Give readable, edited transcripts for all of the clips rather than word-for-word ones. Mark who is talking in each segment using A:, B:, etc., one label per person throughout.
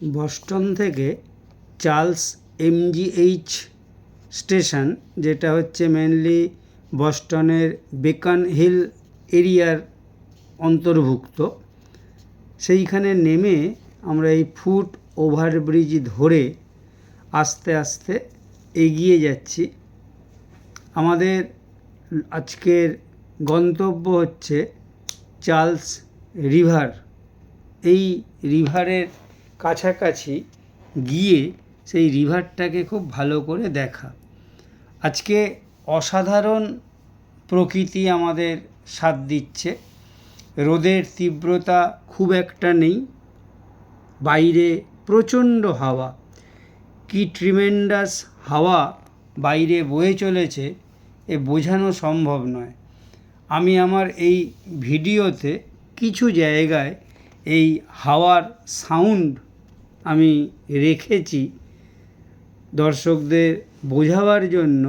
A: Boston থেকে Charles MGH station, যেটা হচ্ছে মেনলি বস্টনের বেকন হিল এরিয়ার অন্তর্ভুক্ত, সেইখানে নেমে আমরা এই ফুট ওভারব্রিজ ধরে আস্তে আস্তে এগিয়ে যাচ্ছি। আমাদের আজকের গন্তব্য হচ্ছে চার্লস রিভার। এই রিভারের কাছাকাছি গিয়ে সেই রিভারটাকে খুব ভালো করে দেখা। আজকে অসাধারণ প্রকৃতি আমাদের সাথ দিচ্ছে। রোদের তীব্রতা খুব একটা নেই, বাইরে প্রচণ্ড হাওয়া। কি ট্রিমেন্ডাস হাওয়া বাইরে বয়ে চলেছে এ বোঝানো সম্ভব নয়। আমি আমার এই ভিডিওতে কিছু জায়গায় এই হাওয়ার সাউন্ড আমি রেখেছি দর্শকদের বোঝাবার জন্য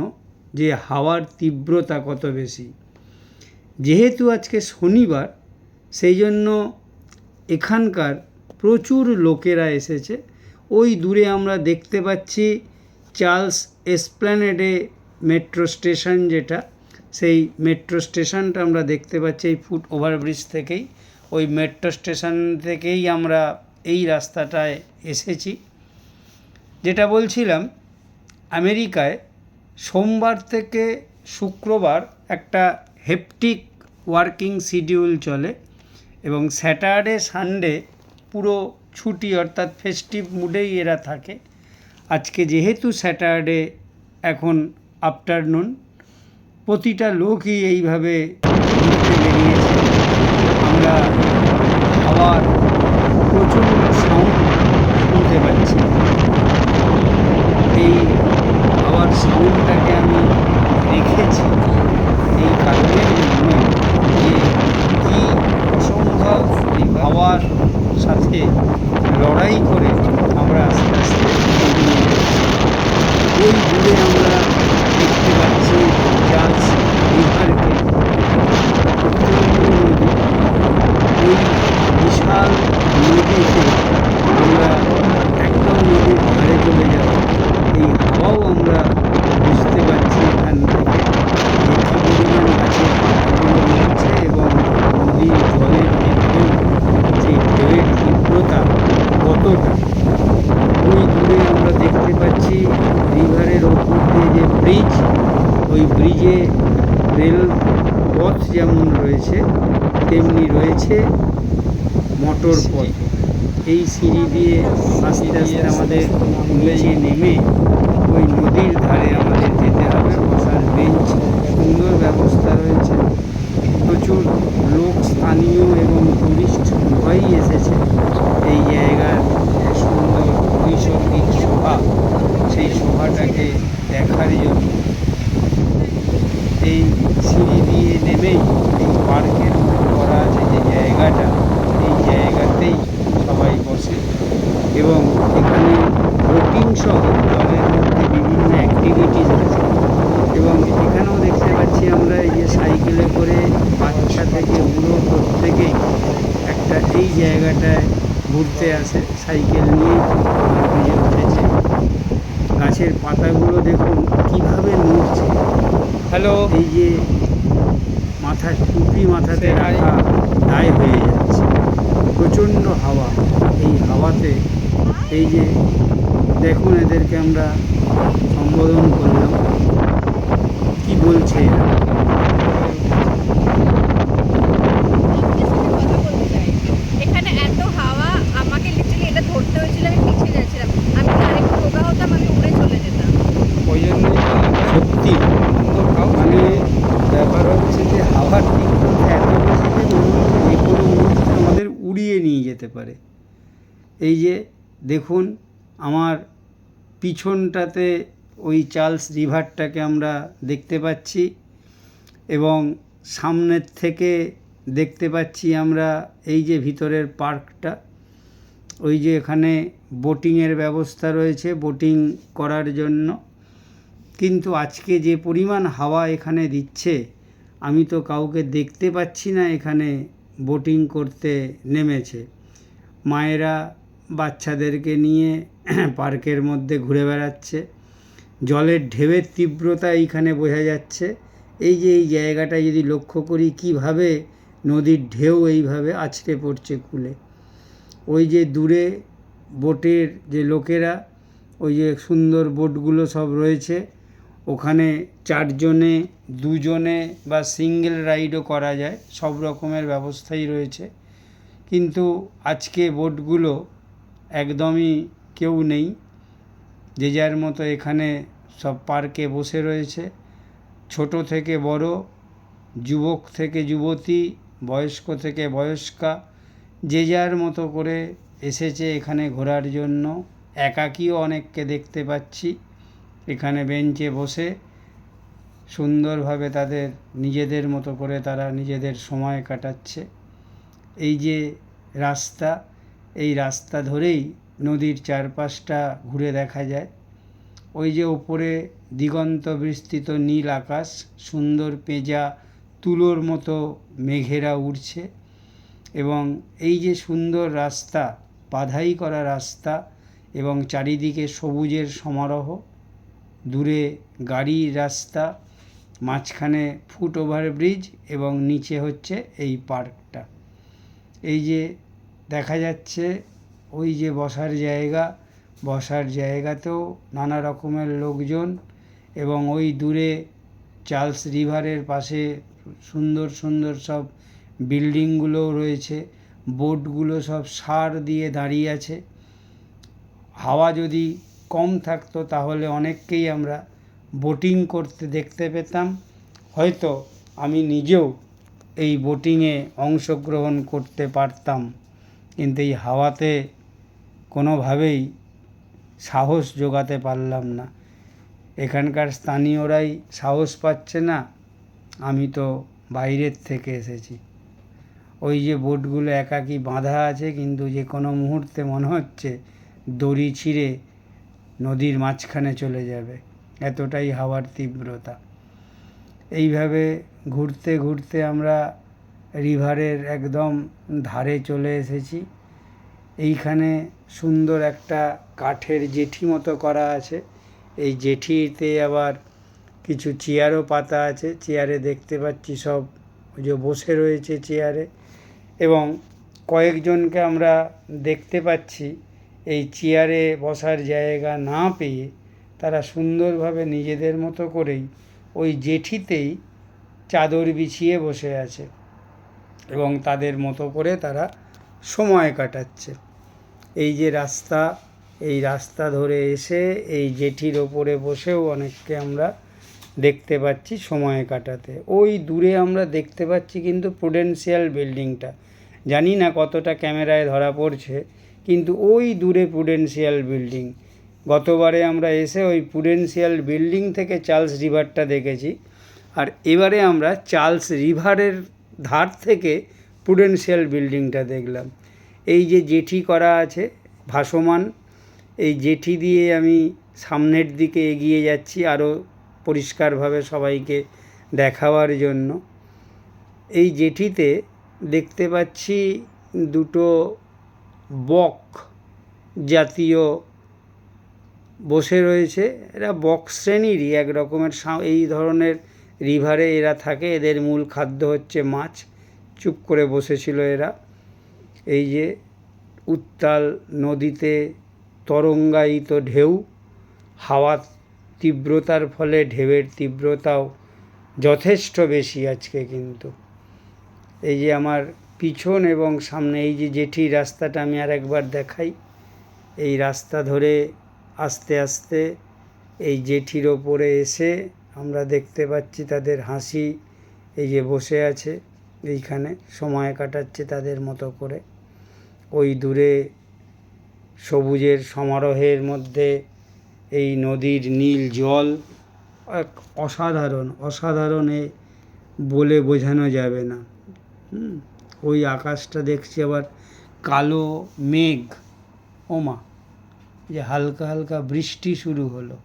A: যে হাওয়ার তীব্রতা কত বেশি। যেহেতু আজকে শনিবার, সেই জন্য এখানকার প্রচুর লোকেরা এসেছে। ওই দূরে আমরা দেখতে পাচ্ছি চার্লস এসপ্ল্যানেডে মেট্রো স্টেশন, যেটা সেই মেট্রো স্টেশনটা আমরা দেখতে পাচ্ছি এই ফুট ওভারব্রিজ থেকেই। ওই মেট্রো স্টেশন থেকেই আমরা এই রাস্তাটায় এসেছি। যেটা বলছিলাম, আমেরিকায় সোমবার থেকে শুক্রবার একটা হেপটিক ওয়ার্কিং শিডিউল চলে এবং স্যাটারডে সানডে পুরো ছুটি, অর্থাৎ ফেস্টিভ মুডেই এরা থাকে। আজকে যেহেতু স্যাটারডে, এখন আফটারনুন, প্রতিটা লোকই এইভাবে ঘুরতে বেরিয়েছে। আমরা হাওয়ার প্রচণ্ড সাউন্ড শুনতে পাচ্ছি। এই হাওয়ার সাউন্ডটাকে আমি রেখেছি এই কারণের জন্য যে কি অসম্ভব এই হাওয়ার সাথে লড়াই করে আমরা আস্তে আস্তে এগিয়ে যাচ্ছি। ওই দূরে আমরা দেখতে পাচ্ছি চার্লস রিভারকে, নদী। এই বিশাল নদীতে আমরা একদম নদীর ধারে চলে যাব। এই হাওয়াও আমরা বুঝতে পারছি এখান থেকে যে কী পরিমাণ গাছের পাতাগুলো নড়ছে এবং নদীর জলের যে ঢেউ, সেই ঢেউয়ের তীব্রতা কতটা। ওই দূরে আমরা দেখতে পাচ্ছি রিভারের ওপর দিয়ে যে ব্রিজ, ওই ব্রিজে রেল পথ যেমন রয়েছে তেমনি রয়েছে মোটর পথ। এই সিঁড়ি দিয়ে আস্তে আস্তে আমাদের নিচে নেমে ওই নদীর ধারে আমাদের যেতে হবে। বসার বেঞ্চ, সুন্দর ব্যবস্থা রয়েছে। প্রচুর লোক, স্থানীয় এবং টুরিস্ট উভয়ই এসেছে এই জায়গার সুন্দর নৈসর্গিক শোভা, সেই শোভাটাকে দেখার জন্য। এই সিঁড়ি দিয়ে নেমেই এই পার্কের মতো করা আছে যে জায়গাটা, এই জায়গাতেই সবাই বসে এবং এখানে বোটিং সহ জলের মধ্যে বিভিন্ন অ্যাক্টিভিটিস আছে। এবং এখানেও দেখতে পাচ্ছি আমরা এই যে সাইকেলে করে বাচ্চা থেকে বুড়ো প্রত্যেকেই একটা এই জায়গাটায় ঘুরতে আসে, সাইকেল নিয়েই ব্রিজে উঠেছে। গাছের পাতাগুলো দেখুন কীভাবে নড়ছে। হ্যালো, এই যে মাথার টুপি মাথাতে রাখা দায় হয়ে যাচ্ছে। প্রচণ্ড হাওয়া, এই হাওয়াতে এই যে দেখুন এদেরকে আমরা সম্বোধন করলাম, কি বলছে এরা।
B: এখানে এত হাওয়া, আমাকে লিটারালি এটা ধরতে হয়েছিল, আমি পিছিয়ে যাচ্ছিলাম। আমি যদি আরেকটু রোগা হতাম আমি উড়ে চলে যেতাম।
A: ওই জন্যই সত্যি মানে ব্যাপার হচ্ছে যে হাওয়ার তীব্রতা এত বেশি যে যে কোনো মুহূর্তে আমাদের উড়িয়ে নিয়ে যেতে পারে। এই যে দেখুন আমার পিছনটাতে ওই চার্লস রিভারটাকে আমরা দেখতে পাচ্ছি এবং সামনের থেকে দেখতে পাচ্ছি আমরা এই যে ভিতরের পার্কটা। ওই যে এখানে বোটিংয়ের ব্যবস্থা রয়েছে, বোটিং করার জন্য। কিন্তু আজকে যে পরিমাণ হাওয়া এখানে দিচ্ছে, আমি তো কাউকে দেখতে পাচ্ছি না এখানে বোটিং করতে নেমেছে। মায়েরা বাচ্চাদেরকে নিয়ে পার্কের মধ্যে ঘুরে বেড়াচ্ছে। জলের ঢেউয়ের তীব্রতা এইখানে বোঝা যাচ্ছে। এই যে এই জায়গাটা যদি লক্ষ্য করি কীভাবে নদীর ঢেউ এইভাবে আছড়ে পড়ছে কূলে। ওই যে দূরে বোটের যে লোকেরা, ওই যে সুন্দর বোটগুলো সব রয়েছে, ওখানে 4 জনে 2 জনে বা সিঙ্গেল রাইডও করা যায়, সব রকমের ব্যবস্থাই রয়েছে। কিন্তু আজকে বোটগুলো একদমই কেউ নেই, যে যার মতো এখানে সব পার্কে বসে রয়েছে। ছোট থেকে বড়, যুবক থেকে যুবতী, বয়স্ক থেকে বয়স্কা, যে যার মতো করে এসেছে এখানে ঘোরার জন্য। একাকীও অনেককে দেখতে পাচ্ছি এখানে বেঞ্চে বসে সুন্দরভাবে তাদের নিজেদের মতো করে তারা নিজেদের সময় কাটাচ্ছে। এই যে রাস্তা, এই রাস্তা ধরেই নদীর চারপাশটা ঘুরে দেখা যায়। ওই যে ওপরে দিগন্ত বিস্তৃত নীল আকাশ, সুন্দর পেঁজা তুলোর মতো মেঘেরা উড়ছে। এবং এই যে সুন্দর রাস্তা, বাধাই করা রাস্তা, এবং চারিদিকে সবুজের সমারোহ, দূরে গাড়ির রাস্তা, মাঝখানে ফুট ওভারব্রিজ এবং নিচে হচ্ছে এই পার্কটা। এই যে দেখা যাচ্ছে ওই যে বসার জায়গা, বসার জায়গাতেও নানা রকমের লোকজন, এবং ওই দূরে চার্লস রিভারের পাশে সুন্দর সুন্দর সব বিল্ডিংগুলোও রয়েছে। বোটগুলো সব সার দিয়ে দাঁড়িয়ে আছে। হাওয়া যদি কম থাকতো তাহলে অনেককেই আমরা বোটিং করতে দেখতে পেতাম। হয়তো আমি নিজেও এই বোটিংয়ে অংশগ্রহণ করতে পারতাম, কিন্তু এই হাওয়াতে কোনোভাবেই সাহস জোগাতে পারলাম না। এখানকার স্থানীয়রাই সাহস পাচ্ছে না, আমি তো বাইরের থেকে এসেছি। ওই যে বোটগুলো একাকী বাঁধা আছে, কিন্তু যে কোনো মুহূর্তে মনে হচ্ছে দড়ি ছিঁড়ে নদীর মাঝখানে চলে যাবে, এতটাই হাওয়ার তীব্রতা। এইভাবে ঘুরতে ঘুরতে আমরা রিভারের একদম ধারে চলে এসেছি। এইখানে সুন্দর একটা কাঠের জেঠি মতো করা আছে। এই জেঠিতে আবার কিছু চেয়ারও পাতা আছে। চেয়ারে দেখতে পাচ্ছি সব ওই যে বসে রয়েছে চেয়ারে, এবং কয়েকজনকে আমরা দেখতে পাচ্ছি এই চেয়ারে বসার জায়গা না পেয়ে তারা সুন্দরভাবে নিজেদের মতো করেই ওই জেঠিতেই চাদর বিছিয়ে বসে আছে, এবং তাদের মতো করে তারা সময় কাটাচ্ছে। এই যে রাস্তা, এই রাস্তা ধরে এসে এই জেঠির ওপরে বসেও অনেককে আমরা দেখতে পাচ্ছি সময় কাটাতে। ওই দূরে আমরা দেখতে পাচ্ছি কিন্তু প্রুডেন্সিয়াল বিল্ডিংটা, জানি না কতটা ক্যামেরায় ধরা পড়ছে, কিন্তু ওই দূরে প্রুডেন্সিয়াল বিল্ডিং। গতবারে আমরা এসে ওই প্রুডেন্সিয়াল বিল্ডিং থেকে চার্লস রিভারটা দেখেছি, আর এবারে আমরা চার্লস রিভারের ধার থেকে প্রুডেন্সিয়াল বিল্ডিংটা দেখলাম। এই যে জেঠি করা আছে ভাসমান, এই জেঠি দিয়ে আমি সামনের দিকে এগিয়ে যাচ্ছি আরও পরিষ্কারভাবে সবাইকে দেখাবার জন্য। এই জেঠিতে দেখতে পাচ্ছি 2টো বক জাতীয় বসে রয়েছে। এরা বক শ্রেণীরই এক রকমের, এই ধরনের রিভারে এরা থাকে, এদের মূল খাদ্য হচ্ছে মাছ। চুপ করে বসেছিল এরা। এই যে উত্তাল নদীতে তরঙ্গায়িত ঢেউ, হাওয়ার তীব্রতার ফলে ঢেউয়ের তীব্রতাও যথেষ্ট বেশি আজকে। কিন্তু এই যে আমার পিছন এবং সামনে এই যে জেঠির রাস্তাটা আমি আর একবার দেখাই, এই রাস্তা ধরে আস্তে আস্তে এই জেঠির ওপরে এসে আমরা দেখতে পাচ্ছি তাদের হাসি। এই যে বসে আছে এইখানে সময় কাটাচ্ছে তাদের মতো করে। ওই দূরে সবুজের সমারোহের মধ্যে এই নদীর নীল জল এক অসাধারণ, অসাধারণে বলে বোঝানো যাবে না। ওই আকাশটা দেখছি আবার কালো মেঘ, ওমা, যে হালকা হালকা বৃষ্টি শুরু হলো।